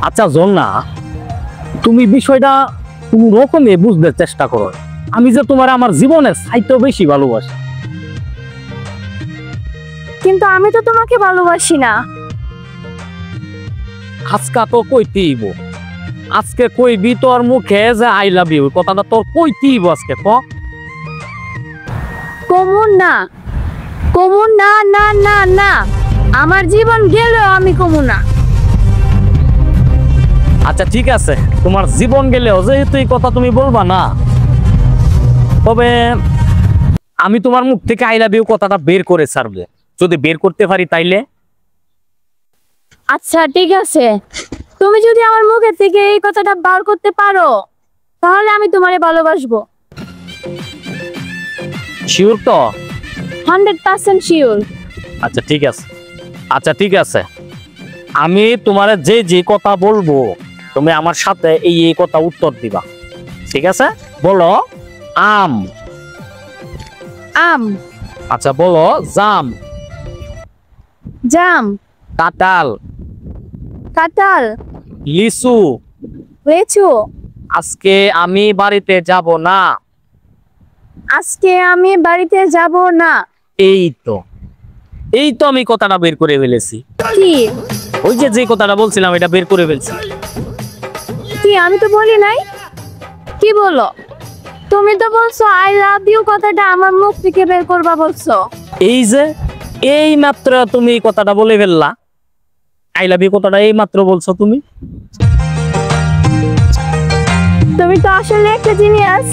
আচ্ছা ঝর্ণা, তুমি বিষয়টা কোন রকমে বুঝতে চেষ্টা করো। আমি যে তোমার আমার জীবনের চাইতেও বেশি ভালোবাসি। কিন্তু আমি তো তোমাকে ভালোবাসি না। আজকা তো কইতেইব, আজকে কইবি তোর মুখে যে আই লাভ ইউ কথাটা তোর কইতেইব আজকে। কমুন না, কমুন না, না না না, আমার জীবন গেলেও আমি কমু না। আচ্ছা ঠিক আছে, তোমার জীবন গেলেও যেহেতু এই কথা তুমি বলবা না, তবে আমি তোমার মুখ থেকে আই লাভ ইউ কথাটা বের করে ছাড়বো। যদি বের করতে পারি তাইলে। আচ্ছা ঠিক আছে, তুমি যদি আমার মুখের থেকে এই কথাটা বার করতে পারো তাহলে আমি তোমারে ভালোবাসবো। শিওর তো? 100% শিওর। আচ্ছা ঠিক আছে, আচ্ছা ঠিক আছে, আমি তোমার যে যে কথা বলবো তুমি আমার সাথে এই এই কথা উত্তর দিবা, ঠিক আছে? বলো আম। আম। আচ্ছা বলো জাম। জাম। কাঁঠাল। কাঁঠাল। লিচু। লিচু। আজকে আমি বাড়িতে যাব না। আজকে আমি বাড়িতে যাব না। এই তো, এই তো আমি কথাটা বের করে ফেলেছি। কি? ওই যে যে কথাটা বলছিলাম এটা বের করে ফেলছি। কি? আমি তো বলি নাই। কি বলো? তুমি তো বলছো আই লাভ ইউ কথাটা আমার মুখ থেকে বের করবা বলছো। এই যে এই মাত্র তুমি এই কথাটা বলে ফেললা, আই লাভ ইউ কথাটা এই মাত্র বলছো তুমি। তুমি তো আসলে একটা জিনিয়াস।